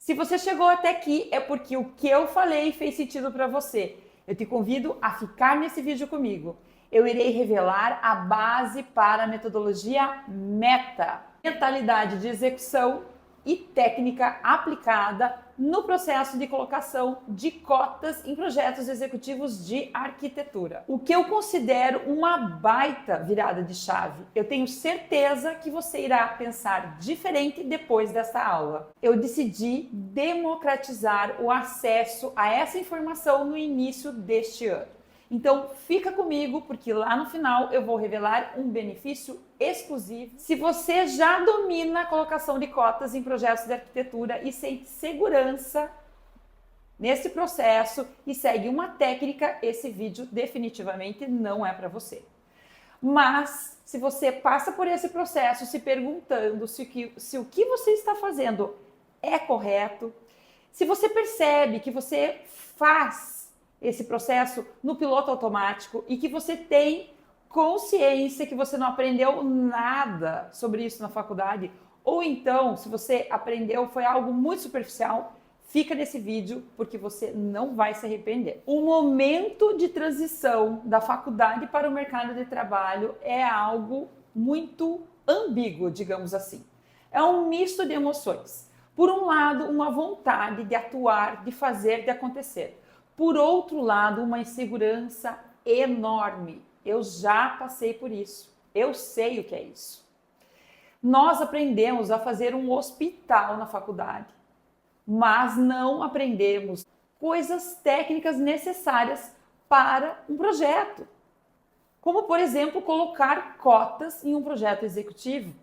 Se você chegou até aqui, é porque o que eu falei fez sentido para você. Eu te convido a ficar nesse vídeo comigo. Eu irei revelar a base para a metodologia META, mentalidade de execução e técnica aplicada no processo de colocação de cotas em projetos executivos de arquitetura. O que eu considero uma baita virada de chave. Eu tenho certeza que você irá pensar diferente depois dessa aula. Eu decidi democratizar o acesso a essa informação no início deste ano. Então fica comigo, porque lá no final eu vou revelar um benefício exclusivo. Se você já domina a colocação de cotas em projetos de arquitetura e sente segurança nesse processo e segue uma técnica, esse vídeo definitivamente não é para você. Mas se você passa por esse processo se perguntando se o que você está fazendo é correto, se você percebe que você faz esse processo no piloto automático e que você tem consciência que você não aprendeu nada sobre isso na faculdade, ou então, se você aprendeu, foi algo muito superficial, fica nesse vídeo porque você não vai se arrepender. O momento de transição da faculdade para o mercado de trabalho é algo muito ambíguo, digamos assim. É um misto de emoções. Por um lado, uma vontade de atuar, de fazer, de acontecer. Por outro lado, uma insegurança enorme. Eu já passei por isso. Eu sei o que é isso. Nós aprendemos a fazer um hospital na faculdade, mas não aprendemos coisas técnicas necessárias para um projeto. Como, por exemplo, colocar cotas em um projeto executivo.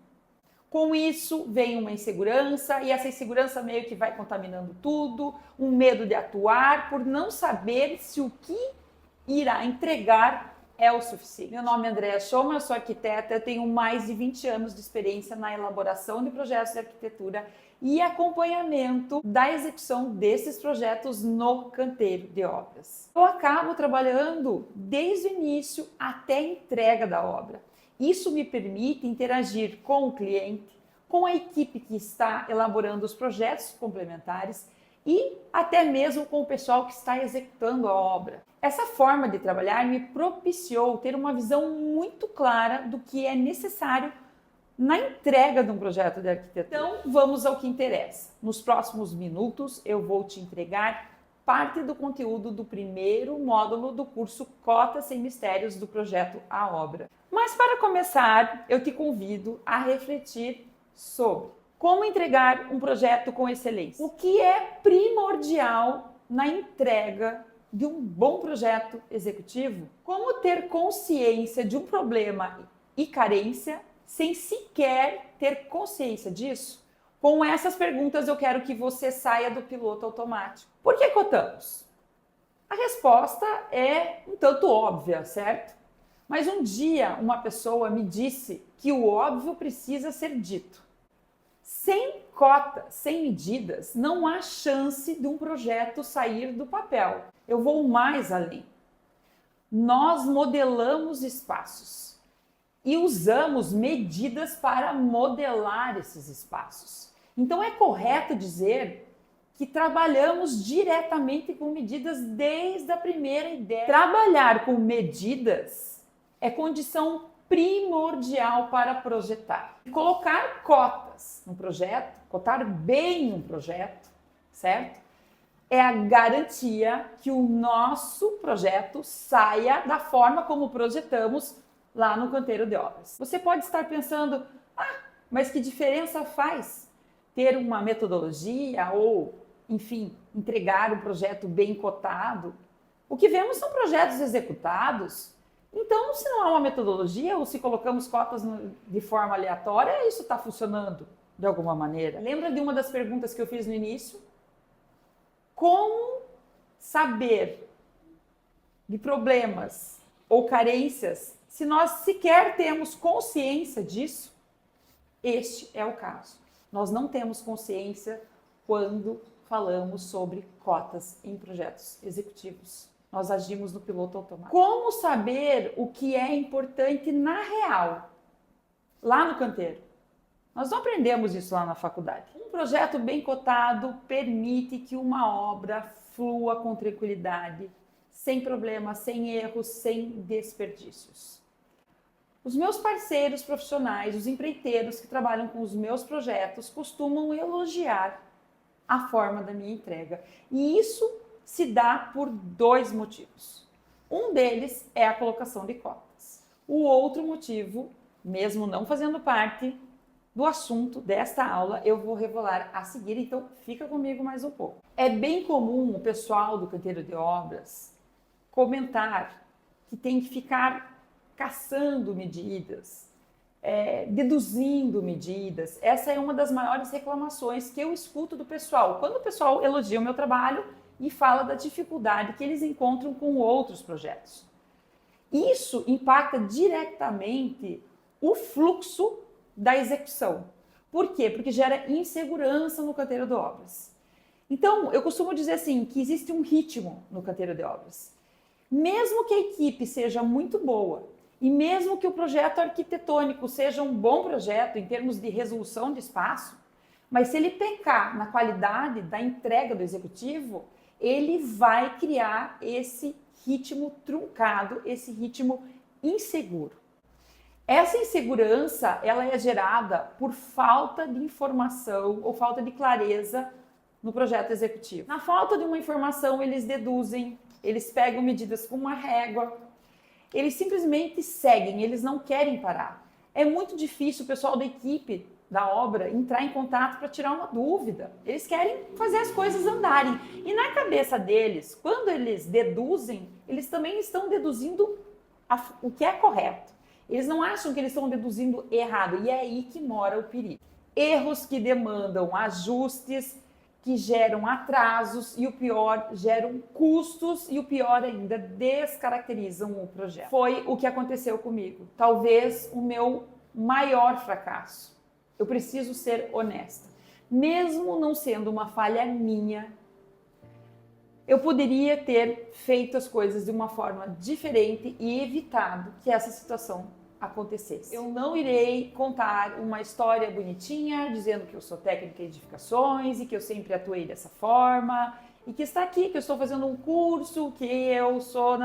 Com isso vem uma insegurança e essa insegurança meio que vai contaminando tudo, um medo de atuar por não saber se o que irá entregar é o suficiente. Meu nome é Andréa Schoma, eu sou arquiteta, eu tenho mais de 20 anos de experiência na elaboração de projetos de arquitetura e acompanhamento da execução desses projetos no canteiro de obras. Eu acabo trabalhando desde o início até a entrega da obra. Isso me permite interagir com o cliente, com a equipe que está elaborando os projetos complementares e até mesmo com o pessoal que está executando a obra. Essa forma de trabalhar me propiciou ter uma visão muito clara do que é necessário na entrega de um projeto de arquitetura. Então, vamos ao que interessa. Nos próximos minutos, eu vou te entregar parte do conteúdo do primeiro módulo do curso Cotas Sem Mistérios do projeto A Obra. Mas para começar, eu te convido a refletir sobre como entregar um projeto com excelência. O que é primordial na entrega de um bom projeto executivo? Como ter consciência de um problema e carência sem sequer ter consciência disso? Com essas perguntas eu quero que você saia do piloto automático. Por que cotamos? A resposta é um tanto óbvia, certo? Mas um dia uma pessoa me disse que o óbvio precisa ser dito. Sem cota, sem medidas, não há chance de um projeto sair do papel. Eu vou mais além. Nós modelamos espaços e usamos medidas para modelar esses espaços. Então é correto dizer que trabalhamos diretamente com medidas desde a primeira ideia. Trabalhar com medidas é condição primordial para projetar. Colocar cotas no projeto, cotar bem um projeto, certo? É a garantia que o nosso projeto saia da forma como projetamos lá no canteiro de obras. Você pode estar pensando, mas que diferença faz ter uma metodologia ou, enfim, entregar um projeto bem cotado? O que vemos são projetos executados. Então, se não há uma metodologia ou se colocamos cotas de forma aleatória, isso está funcionando de alguma maneira. Lembra de uma das perguntas que eu fiz no início? Como saber de problemas ou carências se nós sequer temos consciência disso? Este é o caso. Nós não temos consciência quando falamos sobre cotas em projetos executivos. Nós agimos no piloto automático. Como saber o que é importante na real, lá no canteiro? Nós não aprendemos isso lá na faculdade. Um projeto bem cotado permite que uma obra flua com tranquilidade, sem problemas, sem erros, sem desperdícios. Os meus parceiros profissionais, os empreiteiros que trabalham com os meus projetos, costumam elogiar a forma da minha entrega. E isso se dá por 2 motivos. Um deles é a colocação de cotas. O outro motivo, mesmo não fazendo parte do assunto desta aula, eu vou revelar a seguir, então fica comigo mais um pouco. É bem comum o pessoal do canteiro de obras comentar que tem que ficar caçando medidas, deduzindo medidas. Essa é uma das maiores reclamações que eu escuto do pessoal. Quando o pessoal elogia o meu trabalho e fala da dificuldade que eles encontram com outros projetos. Isso impacta diretamente o fluxo da execução. Por quê? Porque gera insegurança no canteiro de obras. Então, eu costumo dizer assim, que existe um ritmo no canteiro de obras. Mesmo que a equipe seja muito boa e mesmo que o projeto arquitetônico seja um bom projeto em termos de resolução de espaço, mas se ele pecar na qualidade da entrega do executivo, ele vai criar esse ritmo truncado, esse ritmo inseguro. Essa insegurança, ela é gerada por falta de informação ou falta de clareza no projeto executivo. Na falta de uma informação, eles deduzem, eles pegam medidas com uma régua, eles simplesmente seguem, eles não querem parar. É muito difícil o pessoal da equipe da obra entrar em contato para tirar uma dúvida. Eles querem fazer as coisas andarem. E na cabeça deles, quando eles deduzem, eles também estão deduzindo o que é correto. Eles não acham que eles estão deduzindo errado. E é aí que mora o perigo. Erros que demandam ajustes, que geram atrasos e o pior, geram custos e o pior ainda, descaracterizam o projeto. Foi o que aconteceu comigo. Talvez o meu maior fracasso. Eu preciso ser honesta. Mesmo não sendo uma falha minha, eu poderia ter feito as coisas de uma forma diferente e evitado que essa situação acontecesse. Eu não irei contar uma história bonitinha dizendo que eu sou técnica em edificações e que eu sempre atuei dessa forma e que está aqui, que eu estou fazendo um curso, que eu sou...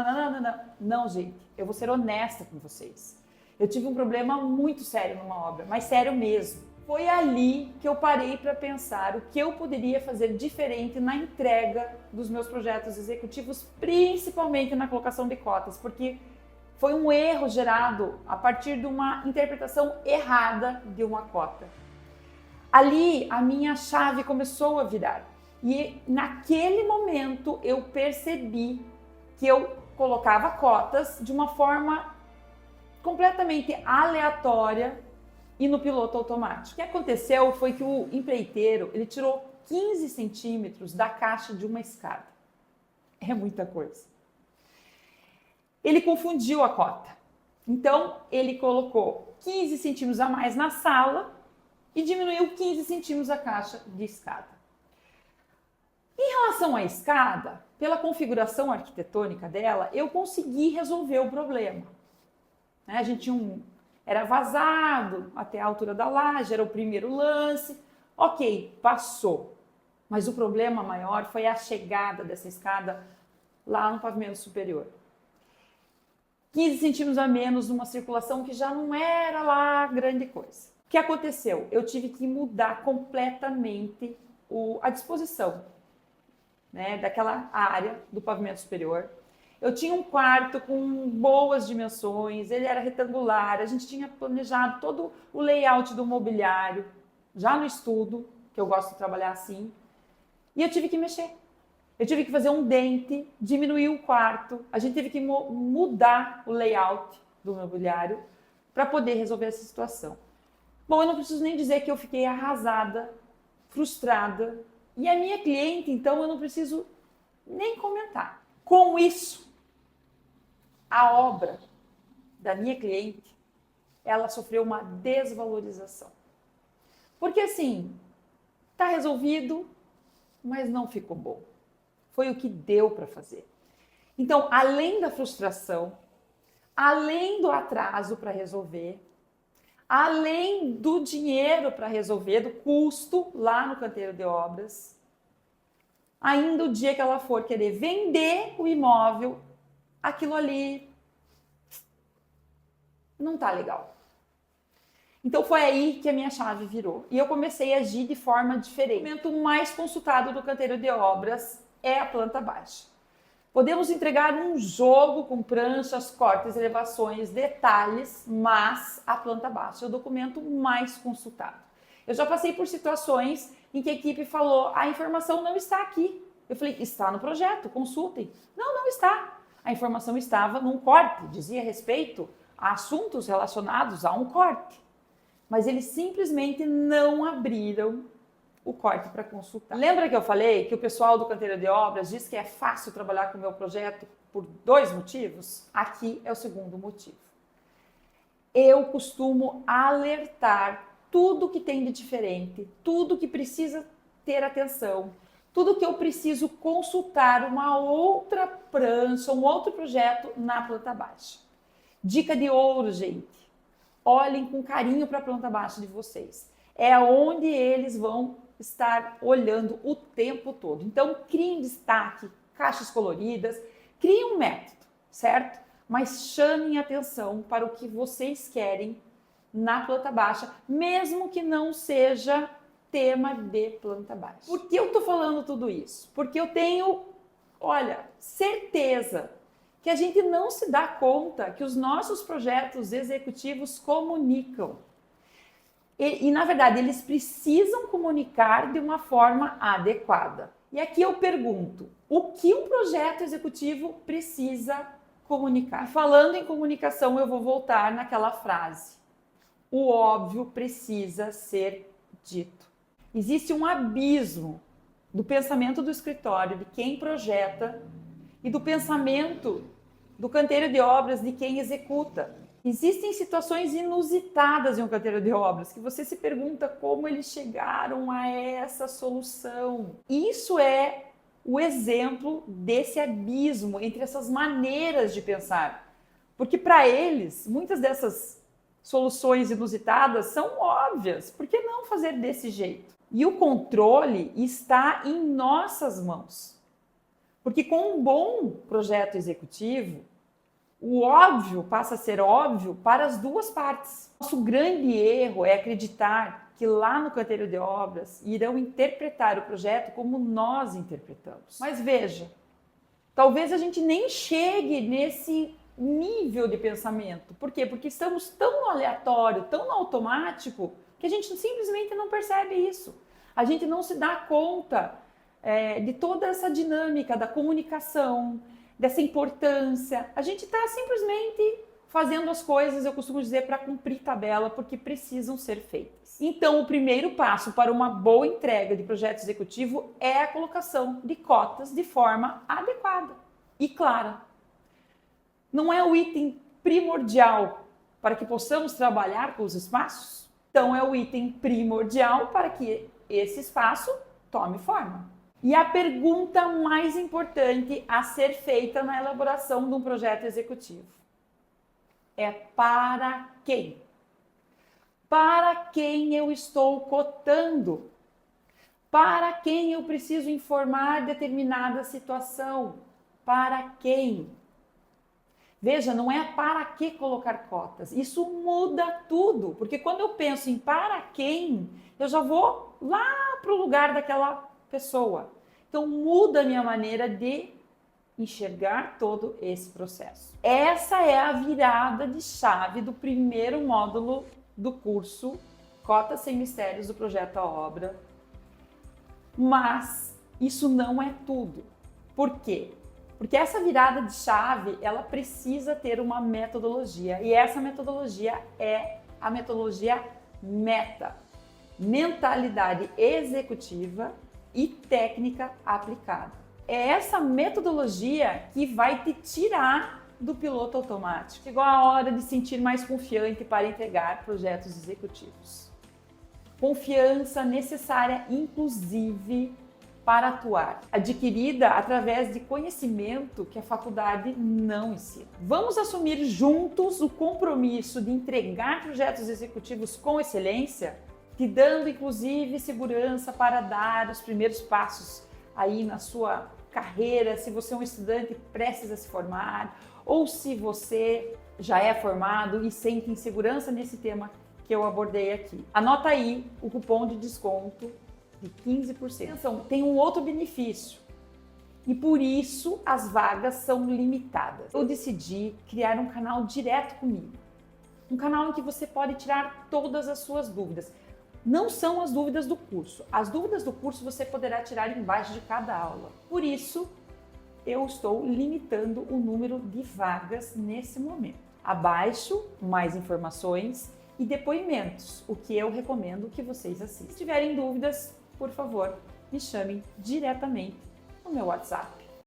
Não, gente, eu vou ser honesta com vocês. Eu tive um problema muito sério numa obra, mas sério mesmo. Foi ali que eu parei para pensar o que eu poderia fazer diferente na entrega dos meus projetos executivos, principalmente na colocação de cotas, porque foi um erro gerado a partir de uma interpretação errada de uma cota. Ali a minha chave começou a virar e naquele momento eu percebi que eu colocava cotas de uma forma completamente aleatória e no piloto automático. O que aconteceu foi que o empreiteiro, ele tirou 15 centímetros da caixa de uma escada. É muita coisa. Ele confundiu a cota. Então, ele colocou 15 centímetros a mais na sala e diminuiu 15 centímetros a caixa de escada. Em relação à escada, pela configuração arquitetônica dela, eu consegui resolver o problema. A gente tinha era vazado até a altura da laje, era o primeiro lance. Ok, passou. Mas o problema maior foi a chegada dessa escada lá no pavimento superior. 15 centímetros a menos numa circulação que já não era lá grande coisa. O que aconteceu? Eu tive que mudar completamente a disposição, daquela área do pavimento superior. Eu tinha um quarto com boas dimensões, ele era retangular, a gente tinha planejado todo o layout do mobiliário, já no estudo, que eu gosto de trabalhar assim, e eu tive que mexer. Eu tive que fazer um dente, diminuir o quarto, a gente teve que mudar o layout do mobiliário para poder resolver essa situação. Bom, eu não preciso nem dizer que eu fiquei arrasada, frustrada, e a minha cliente, então, eu não preciso nem comentar. Com isso, a obra da minha cliente, ela sofreu uma desvalorização. Porque assim, tá resolvido, mas não ficou bom. Foi o que deu para fazer. Então, além da frustração, além do atraso para resolver, além do dinheiro para resolver, do custo lá no canteiro de obras, ainda o dia que ela for querer vender o imóvel, aquilo ali não tá legal. Então foi aí que a minha chave virou e eu comecei a agir de forma diferente. O momento mais consultado do canteiro de obras é a planta baixa. Podemos entregar um jogo com pranchas, cortes, elevações, detalhes, mas a planta baixa é o documento mais consultado. Eu já passei por situações em que a equipe falou: a informação não está aqui. Eu falei: está no projeto, consultem. Não, não está. A informação estava num corte, dizia respeito a assuntos relacionados a um corte. Mas eles simplesmente não abriram o corte para consultar. Lembra que eu falei que o pessoal do canteiro de obras diz que é fácil trabalhar com o meu projeto por 2 motivos? Aqui é o segundo motivo. Eu costumo alertar tudo que tem de diferente, tudo que precisa ter atenção, tudo que eu preciso consultar uma outra prancha, um outro projeto na planta baixa. Dica de ouro, gente. Olhem com carinho para a planta baixa de vocês. É onde eles vão estar olhando o tempo todo. Então, criem destaque, caixas coloridas, criem um método, certo? Mas chamem atenção para o que vocês querem na planta baixa, mesmo que não seja tema de planta baixa. Por que eu estou falando tudo isso? Porque eu tenho, certeza que a gente não se dá conta que os nossos projetos executivos comunicam. E, na verdade, eles precisam comunicar de uma forma adequada. E aqui eu pergunto, o que um projeto executivo precisa comunicar? Falando em comunicação, eu vou voltar naquela frase. O óbvio precisa ser dito. Existe um abismo do pensamento do escritório, de quem projeta, e do pensamento do canteiro de obras de quem executa. Existem situações inusitadas em um canteiro de obras que você se pergunta como eles chegaram a essa solução. Isso é o exemplo desse abismo entre essas maneiras de pensar. Porque para eles, muitas dessas soluções inusitadas são óbvias. Por que não fazer desse jeito? E o controle está em nossas mãos. Porque com um bom projeto executivo, o óbvio passa a ser óbvio para as duas partes. Nosso grande erro é acreditar que lá no canteiro de obras irão interpretar o projeto como nós interpretamos. Mas veja, talvez a gente nem chegue nesse nível de pensamento. Por quê? Porque estamos tão no aleatório, tão no automático, que a gente simplesmente não percebe isso. A gente não se dá conta de toda essa dinâmica da comunicação, dessa importância. A gente está simplesmente fazendo as coisas, eu costumo dizer, para cumprir tabela, porque precisam ser feitas. Então, o primeiro passo para uma boa entrega de projeto executivo é a colocação de cotas de forma adequada e clara. Não é o item primordial para que possamos trabalhar com os espaços? Então, é o item primordial para que esse espaço tome forma. E a pergunta mais importante a ser feita na elaboração de um projeto executivo é: para quem? Para quem eu estou cotando? Para quem eu preciso informar determinada situação? Para quem? Veja, não é para que colocar cotas. Isso muda tudo, porque quando eu penso em para quem, eu já vou lá para o lugar daquela pessoa. Então muda a minha maneira de enxergar todo esse processo. Essa é a virada de chave do primeiro módulo do curso Cotas Sem Mistérios do Projeto à Obra. Mas isso não é tudo. Por quê? Porque essa virada de chave, ela precisa ter uma metodologia. E essa metodologia é a metodologia META. Mentalidade executiva e técnica aplicada. É essa metodologia que vai te tirar do piloto automático. Chegou a hora de sentir mais confiante para entregar projetos executivos. Confiança necessária, inclusive, para atuar, adquirida através de conhecimento que a faculdade não ensina. Vamos assumir juntos o compromisso de entregar projetos executivos com excelência, te dando inclusive segurança para dar os primeiros passos aí na sua carreira, se você é um estudante prestes a se formar, ou se você já é formado e sente insegurança nesse tema que eu abordei aqui. Anota aí o cupom de desconto de 15%. Atenção, tem um outro benefício e por isso as vagas são limitadas. Eu decidi criar um canal direto comigo, um canal em que você pode tirar todas as suas dúvidas. Não são as dúvidas do curso. As dúvidas do curso você poderá tirar embaixo de cada aula. Por isso, eu estou limitando o número de vagas nesse momento. Abaixo, mais informações e depoimentos, o que eu recomendo que vocês assistam. Se tiverem dúvidas, por favor, me chamem diretamente no meu WhatsApp.